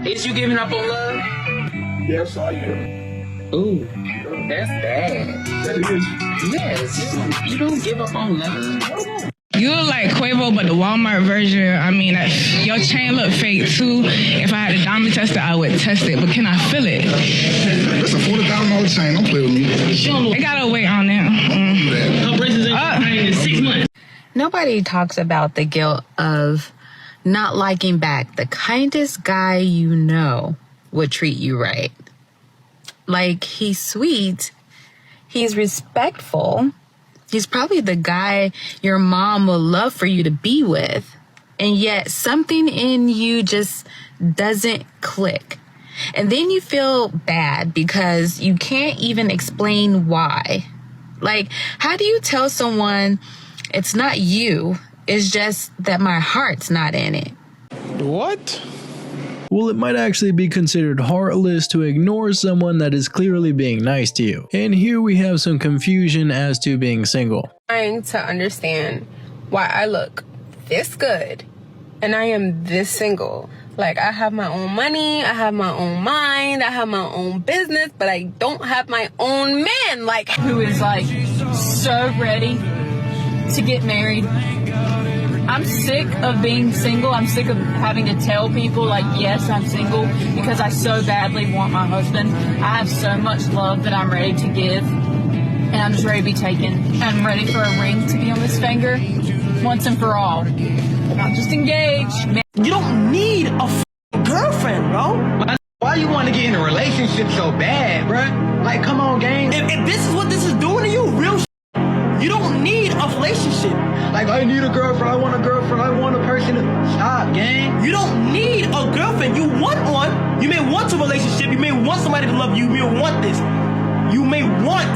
Is you giving up on love? Yes, I am. Ooh, that's bad. That is. Yes, you don't give up on love. You look like Quavo, but the Walmart version. I mean, your chain look fake too. If I had a diamond tester, I would test it, but can I feel it? It's a $40,000 chain. Don't play with me. I gotta wait on that. Her braces ain't in 6 months. Nobody talks about the guilt of not liking back. The kindest guy you know would treat you right. Like, he's sweet. He's respectful. He's probably the guy your mom would love for you to be with. And yet something in you just doesn't click. And then you feel bad because you can't even explain why. Like, how do you tell someone it's not you, it's just that my heart's not in it? What? Well, it might actually be considered heartless to ignore someone that is clearly being nice to you. And here we have some confusion as to being single. Trying to understand why I look this good and I am this single. Like, I have my own money, I have my own mind, I have my own business, but I don't have my own man. Like, who is like so ready to get married. I'm sick of being single. I'm sick of having to tell people, like, yes, I'm single, because I so badly want my husband. I have so much love that I'm ready to give, and I'm just ready to be taken. I'm ready for a ring to be on this finger once and for all. Not just engaged. You don't need a girlfriend, bro. Why you want to get in a relationship so bad, bruh? Like, come on, gang. If this is what this is doing to you, real you don't need a relationship. Like, I need a girlfriend, I want a girlfriend, I want a person to... Stop, gang. You don't need a girlfriend. You want one. You may want a relationship. You may want somebody to love you. You may want this. You may want.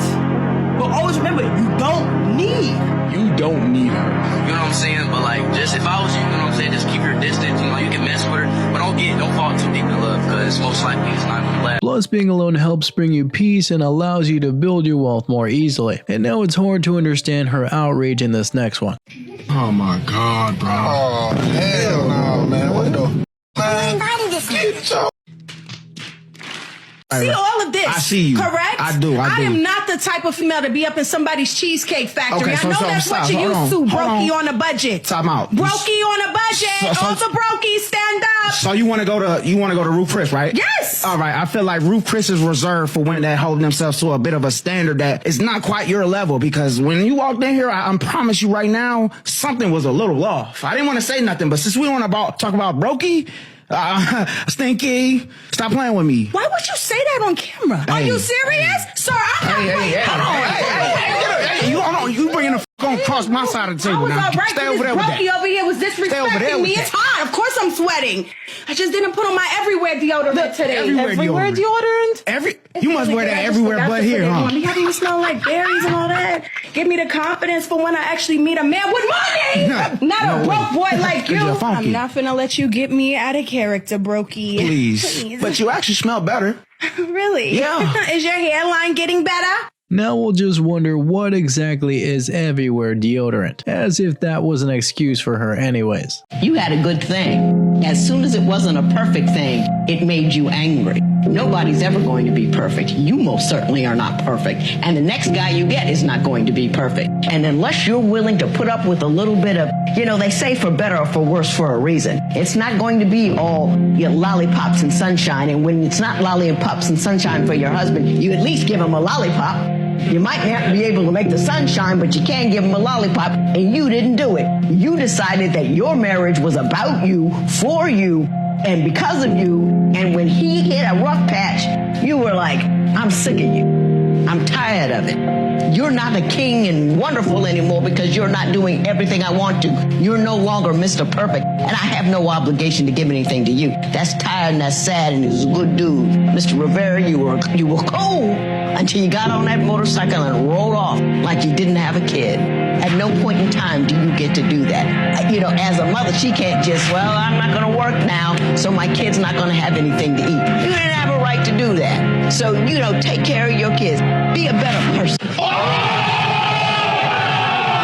But always remember, you don't need. You don't need her. You know what I'm saying? But like, just if I was you, you know what I'm saying? Just keep your distance. You know, you can mess with her, but don't fall too deep in love, because most likely it's not gonna last. Plus, being alone helps bring you peace and allows you to build your wealth more easily. And now it's hard to understand her outrage in this next one. Oh my God, bro. Oh, hell no, man. What the? Man, get your... See all of this. I see you. Correct? I do. I am not the type of female to be up in somebody's cheesecake factory. Okay, I know that's what you're used to. Brokey on a budget. Time out. Brokey on a budget. All the brokies stand up. So you want to go to Ruth Chris, right? Yes. All right. I feel like Ruth Chris is reserved for women that hold themselves to a bit of a standard that is not quite your level, because when you walked in here, I promise you right now, something was a little off. I didn't want to say nothing, but since we want to talk about brokey, Stinky, stop playing with me. Why would you say that on camera? Hey. Are you serious? Sir, I'm not Hold on. You bringing the on across my side of the table now. I was all right. Stay over there with that. Over here was disrespecting me. It's hot. Of course I'm sweating. I just didn't put on my everywhere deodorant today. Everywhere deodorant? You must wear that everywhere but here, huh? Mommy, having me smell like berries and all that. Give me the confidence for when I actually meet a man with money. Not a broke boy like you. I'm not finna let you get me out of character, brokey. Please. But you actually smell better. Really? Yeah. Is your hairline getting better? Now we'll just wonder what exactly is everywhere deodorant, as if that was an excuse for her anyways. You had a good thing. As soon as it wasn't a perfect thing, it made you angry. Nobody's ever going to be perfect. You most certainly are not perfect. And the next guy you get is not going to be perfect. And unless you're willing to put up with a little bit of, they say for better or for worse for a reason. It's not going to be all lollipops and sunshine. And when it's not lollipops and sunshine for your husband, you at least give him a lollipop. You might not be able to make the sun shine, but you can give him a lollipop, and you didn't do it. You decided that your marriage was about you, for you, and because of you, and when he hit a rough patch, you were like, I'm sick of you. I'm tired of it. You're not a king and wonderful anymore because you're not doing everything I want to. You're no longer Mr. Perfect, and I have no obligation to give anything to you. That's tired and that's sad, and he's a good dude. Mr. Rivera, you were cool until you got on that motorcycle and rolled off like you didn't have a kid. At no point in time do you get to do that. As a mother, she can't just, I'm not going to work now, so my kid's not going to have anything to eat. You didn't have a right to do that. So, take care of your kids. Be a better person.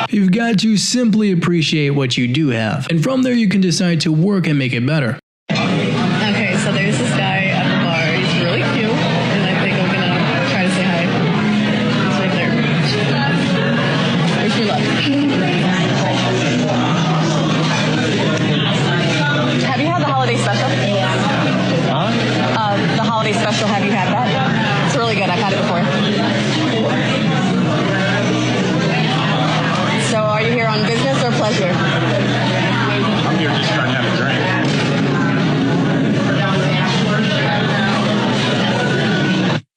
You've got to simply appreciate what you do have, and from there you can decide to work and make it better. Okay, so there's this holiday special. Have you had that? It's really good. I've had it before. So are you here on business or pleasure? I'm here just trying to have a drink.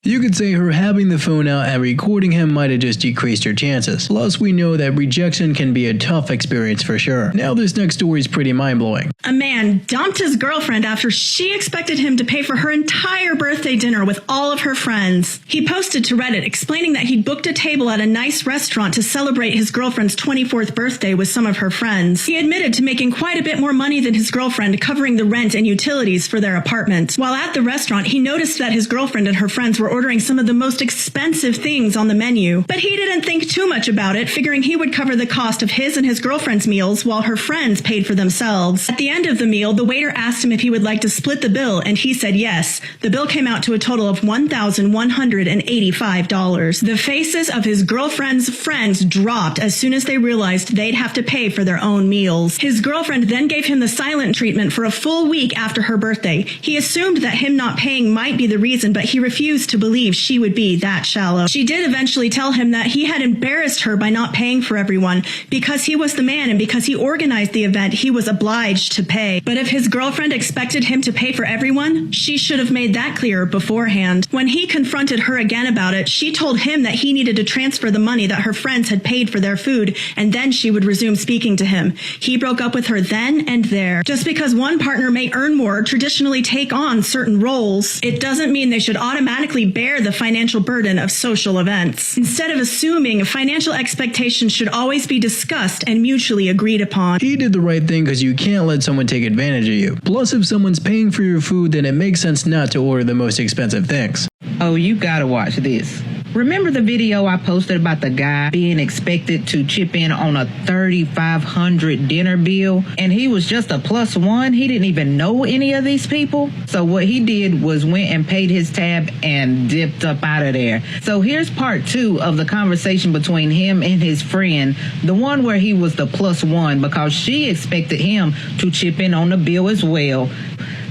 You could say her having the phone out and recording him might have just decreased her chances. Plus, we know that rejection can be a tough experience for sure. Now this next story is pretty mind-blowing. A man dumped his girlfriend after she expected him to pay for her entire birthday dinner with all of her friends. He posted to Reddit explaining that he'd booked a table at a nice restaurant to celebrate his girlfriend's 24th birthday with some of her friends. He admitted to making quite a bit more money than his girlfriend, covering the rent and utilities for their apartment. While at the restaurant, he noticed that his girlfriend and her friends were ordering some of the most expensive things on the menu. But he didn't think too much about it, figuring he would cover the cost of his and his girlfriend's meals while her friends paid for themselves. At the end of the meal, the waiter asked him if he would like to split the bill, and he said yes. The bill came out to a total of $1,185. The faces of his girlfriend's friends dropped as soon as they realized they'd have to pay for their own meals. His girlfriend then gave him the silent treatment for a full week after her birthday. He assumed that him not paying might be the reason, but he refused to believe she would be that shallow. She did eventually tell him that he had embarrassed her by not paying for everyone. Because he was the man and because he organized the event, he was obliged to pay. But if his girlfriend expected him to pay for everyone, she should have made that clear beforehand. When he confronted her again about it, she told him that he needed to transfer the money that her friends had paid for their food, and then she would resume speaking to him. He broke up with her then and there. Just because one partner may earn more or traditionally take on certain roles, it doesn't mean they should automatically bear the financial burden of social events. Instead of assuming, financial expectations should always be discussed and mutually agreed upon. He did the right thing because you can't let someone take advantage of you. Plus, if someone's paying for your food, then it makes sense not to order the most expensive things. Oh, you gotta watch this. Remember the video I posted about the guy being expected to chip in on a $3,500 dinner bill? And he was just a +1. He didn't even know any of these people. So what he did was went and paid his tab and dipped up out of there. So here's part 2 of the conversation between him and his friend, the one where he was the +1 because she expected him to chip in on the bill as well.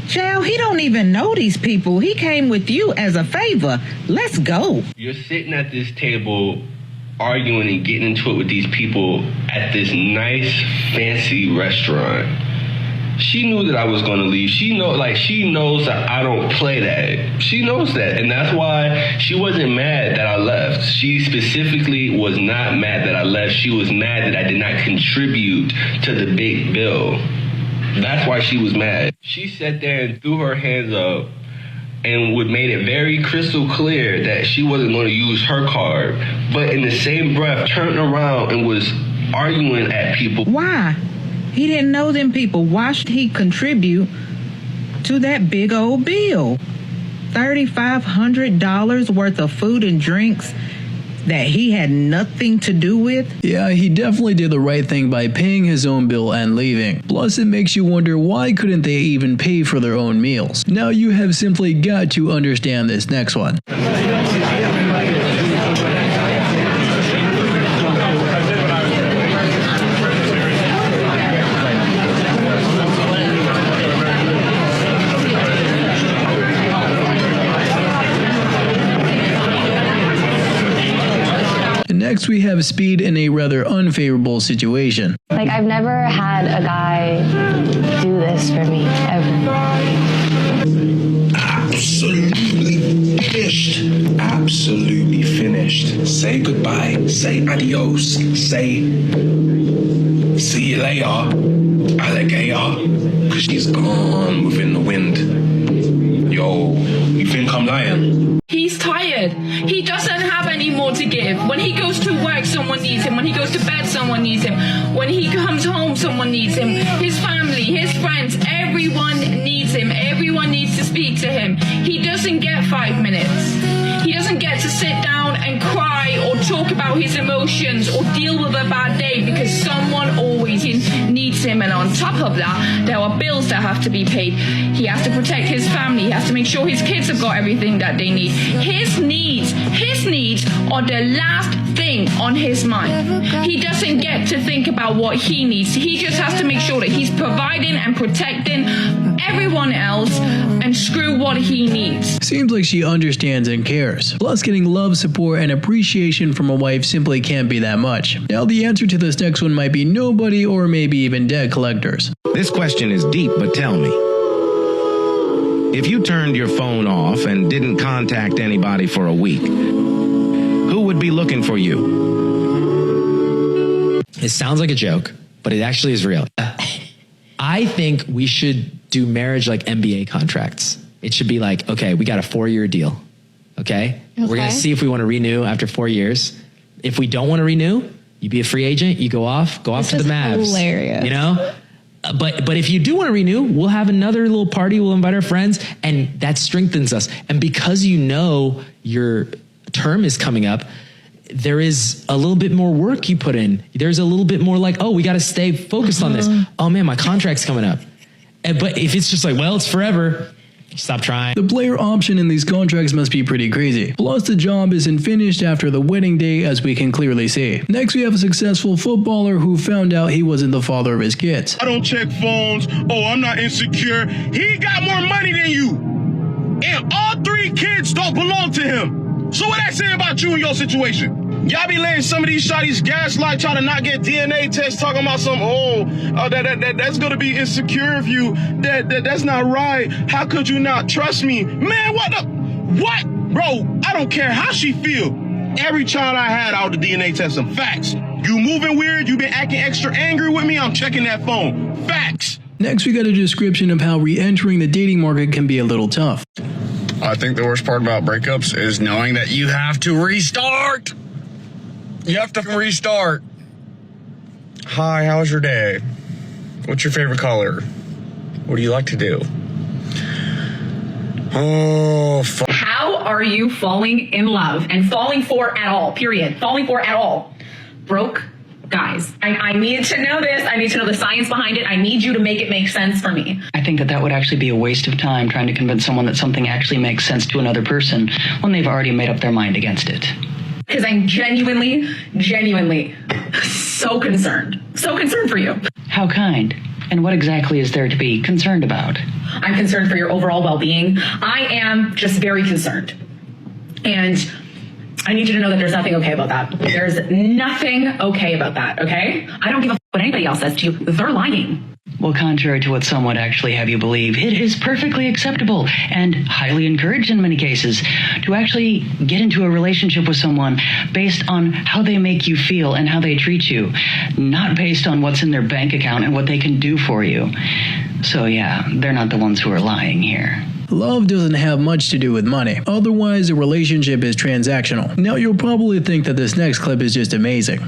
Child, he don't even know these people. He came with you as a favor. Let's go. You're sitting at this table arguing and getting into it with these people at this nice, fancy restaurant. She knew that I was going to leave. She knows that I don't play that. She knows that. And that's why she wasn't mad that I left. She specifically was not mad that I left. She was mad that I did not contribute to the big bill. That's why she was mad. She sat there and threw her hands up and made it very crystal clear that she wasn't going to use her card. But in the same breath, turned around and was arguing at people. Why? He didn't know them people. Why should he contribute to that big old bill? $3,500 worth of food and drinks that he had nothing to do with? Yeah, he definitely did the right thing by paying his own bill and leaving. Plus, it makes you wonder why couldn't they even pay for their own meals? Now you have simply got to understand this next one. Next, we have Speed in a rather unfavorable situation. Like, I've never had a guy do this for me, ever. Absolutely finished. Absolutely finished. Say goodbye. Say adios. Say see you later, alligator. Because she's gone within the wind. Yo, you think I'm lying? He's tired. He doesn't have any more to give. When he goes to work, someone needs him. When he goes to bed, someone needs him. When he comes home, someone needs him. His family, his friends, everyone needs him. Everyone needs to speak to him. He doesn't get 5 minutes. He doesn't get to sit down and cry or talk about his emotions or deal with a bad day because someone always needs him. And on top of that, there are bills that have to be paid. He has to protect his family. He has to make sure his kids have got everything that they need. His needs are the last thing on his mind. He doesn't get to think about what he needs. He just has to make sure that he's providing and protecting everyone else and screw what he needs. Seems like she understands and cares. Plus, getting love, support, and appreciation from a wife simply can't be that much. Now, the answer to this next one might be nobody or maybe even debt collectors. This question is deep, but tell me. If you turned your phone off and didn't contact anybody for a week, who would be looking for you? It sounds like a joke, but it actually is real. I think we should do marriage like NBA contracts. It should be like, okay, we got a 4-year deal. Okay? We're going to see if we want to renew after 4 years. If we don't want to renew, you be a free agent, you go off to the Mavs. Hilarious. You know? But if you do want to renew, we'll have another little party. We'll invite our friends, and that strengthens us. And because you know your term is coming up, there is a little bit more work you put in. There's a little bit more like, oh, we got to stay focused on this. Oh man, my contract's coming up. But if it's just like, well, it's forever, stop trying. The player option in these contracts must be pretty crazy. Plus, the job isn't finished after the wedding day, as we can clearly see. Next, we have a successful footballer who found out he wasn't the father of his kids. I don't check phones. Oh, I'm not insecure. He got more money than you. And all 3 kids don't belong to him. So what that say about you and your situation? Y'all be letting some of these shotties gaslight, try to not get DNA tests, talking about some, that's gonna be insecure of you. That's not right. How could you not trust me? Man, what? Bro, I don't care how she feel. Every child I had, I would DNA test them. Facts. You moving weird, you been acting extra angry with me, I'm checking that phone. Facts. Next, we got a description of how re-entering the dating market can be a little tough. I think the worst part about breakups is knowing that you have to restart. You have to restart. Hi, how was your day? What's your favorite color? What do you like to do? Oh, fuck. How are you falling in love and falling for at all, period? Falling for at all. Broke guys. I need to know this. I need to know the science behind it. I need you to make it make sense for me. I think that would actually be a waste of time trying to convince someone that something actually makes sense to another person when they've already made up their mind against it. Because I'm genuinely so concerned. So concerned for you. How kind? And what exactly is there to be concerned about? I'm concerned for your overall well-being. I am just very concerned. And I need you to know that there's nothing okay about that. There's nothing okay about that, okay? I don't give a f what anybody else says to you. They're lying. Well, contrary to what some would actually have you believe, it is perfectly acceptable and highly encouraged in many cases to actually get into a relationship with someone based on how they make you feel and how they treat you, not based on what's in their bank account and what they can do for you. So yeah, they're not the ones who are lying here. Love doesn't have much to do with money. Otherwise, a relationship is transactional. Now, you'll probably think that this next clip is just amazing.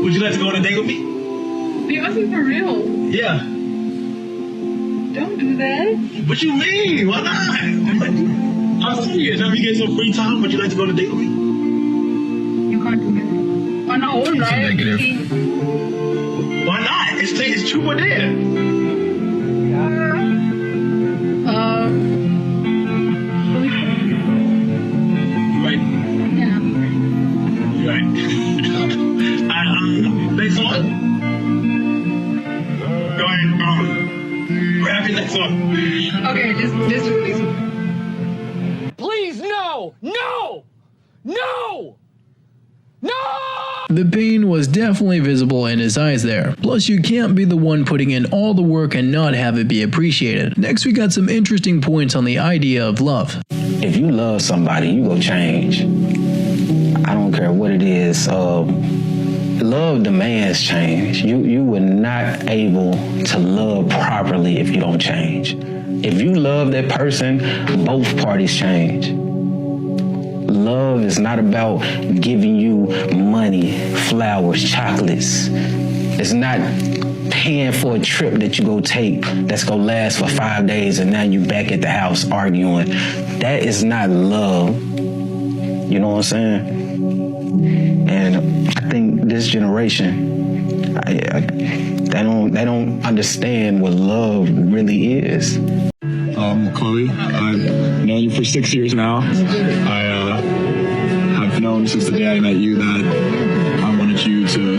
Would you like to go on a date with me? You're asking for real? Yeah. Don't do that. What you mean? Why not? I'm serious. If you get some free time, would you like to go on a date with me? You can't do that. Oh, no, right? Negative. Why not? It's true or dare. Right. Yeah. Right. Next one. Go ahead. Grab your next one. Okay, just release it. Please, no! No! No! No! The pain was definitely visible in his eyes there. Plus, you can't be the one putting in all the work and not have it be appreciated. Next, we got some interesting points on the idea of love. If you love somebody, you go change. I don't care what it is. Love demands change. You were not able to love properly if you don't change. If you love that person, both parties change. Love is not about giving you money, flowers, chocolates. It's not paying for a trip that you go take that's gonna last for 5 days and now you back at the house arguing. That is not love. You know what I'm saying? And I think this generation, they don't understand what love really is. Chloe. I've known you for 6 years now. I have known since the day I met you that I wanted you to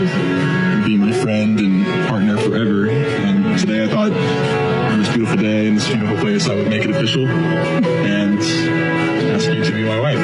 be my friend and partner forever. And today I thought on this beautiful day in this beautiful place I would make it official and ask you to be my wife.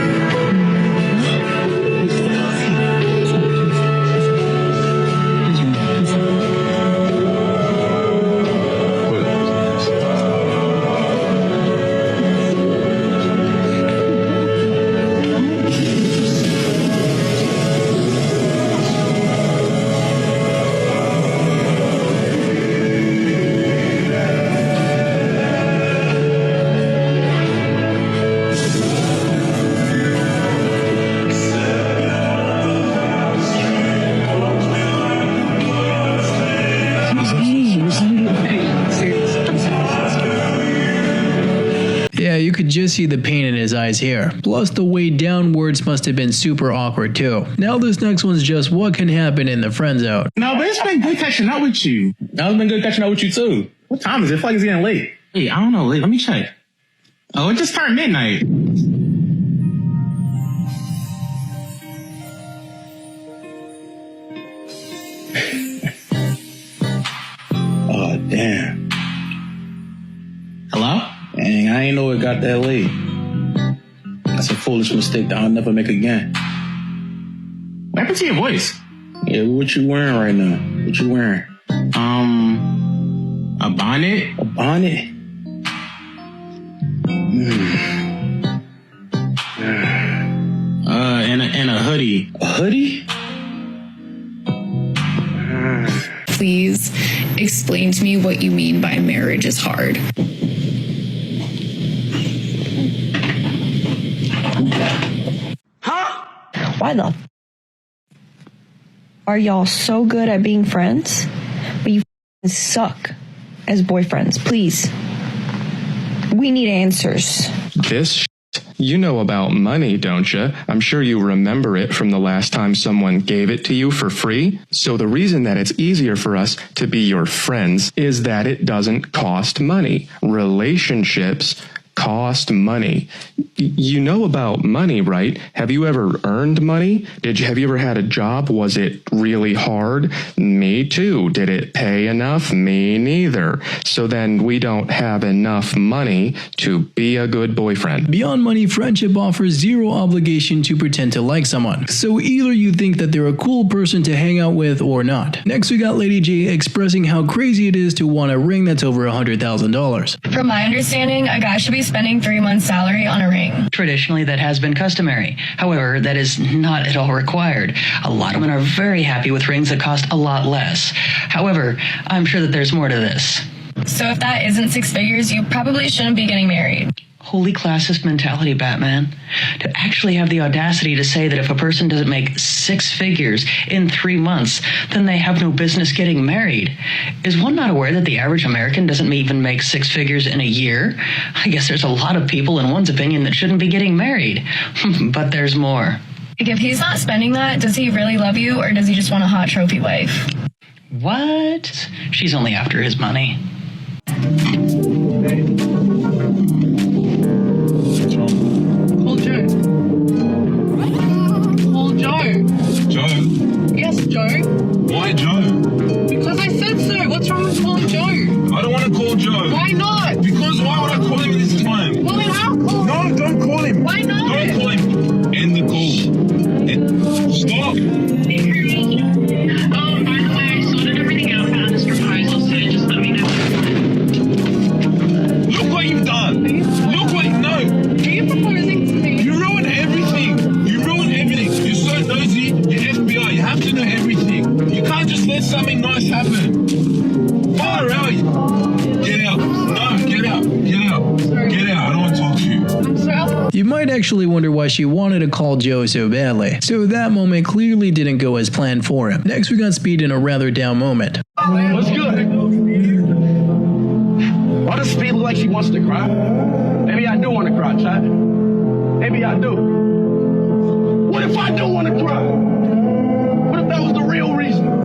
Yeah, you could just see the pain in his eyes here. Plus, the way downwards must have been super awkward too. Now this next one's just what can happen in the friend zone. No, but it's been good catching up with you. No, it's been good catching up with you too. What time is it? I feel like it's getting late. Hey, I don't know. Let me check. Oh, it just turned midnight. Oh, damn. Hello? Dang, I ain't know it got that late. That's a foolish mistake that I'll never make again. What happened to your voice? Yeah, what you wearing right now? What you wearing? A bonnet? A bonnet? And a hoodie. A hoodie? Please explain to me what you mean by marriage is hard. Why the are y'all so good at being friends, but you suck as boyfriends? Please. We need answers. This you know about money, don't you? I'm sure you remember it from the last time someone gave it to you for free. So the reason that it's easier for us to be your friends is that it doesn't cost money. Relationships cost money. You know about money, right? Have you ever earned money? Have you ever had a job? Was it really hard? Me too. Did it pay enough? Me neither. So then we don't have enough money to be a good boyfriend. Beyond money, friendship offers zero obligation to pretend to like someone. So either you think that they're a cool person to hang out with or not. Next we got Lady J expressing how crazy it is to want a ring that's over $100,000. From my understanding, a guy should be spending 3 months' salary on a ring. Traditionally, that has been customary. However, that is not at all required. A lot of men are very happy with rings that cost a lot less. However, I'm sure that there's more to this. So if that isn't 6 figures, you probably shouldn't be getting married. Holy classist mentality, Batman. To actually have the audacity to say that if a person doesn't make 6 figures in 3 months, then they have no business getting married. Is one not aware that the average American doesn't even make 6 figures in a year? I guess there's a lot of people, in one's opinion, that shouldn't be getting married. But there's more. If he's not spending that, does he really love you, or does he just want a hot trophy wife? What? She's only after his money. Call Joe. Call Joe. Joe? Yes, Joe. Why Joe? Because I said so. What's wrong with calling Joe? I don't want to call Joe. Why not? Because why would I call him this time? Well, then I'll call him. No, don't call him. Why not? Don't call him. End the call. Stop. By the way, I sorted everything out for this proposal, so just let me know. Look what you've done. Look what no. Are you proposing to me? You ruined everything. You ruined everything. You're so nosy. You're FBI. You have to know everything. You can't just let something nice happen. Far out. Get out. No, get out. Get out. Get out. I don't want to talk to you. I'm sorry. You might actually wonder why she wanted to call Joe so badly. So that moment clearly didn't go as planned for him. Next we got Speed in a rather down moment. What's good? Why does Speed look like she wants to cry? Maybe I do want to cry, chat. Maybe I do. What if I do want to cry? What if that was the real reason?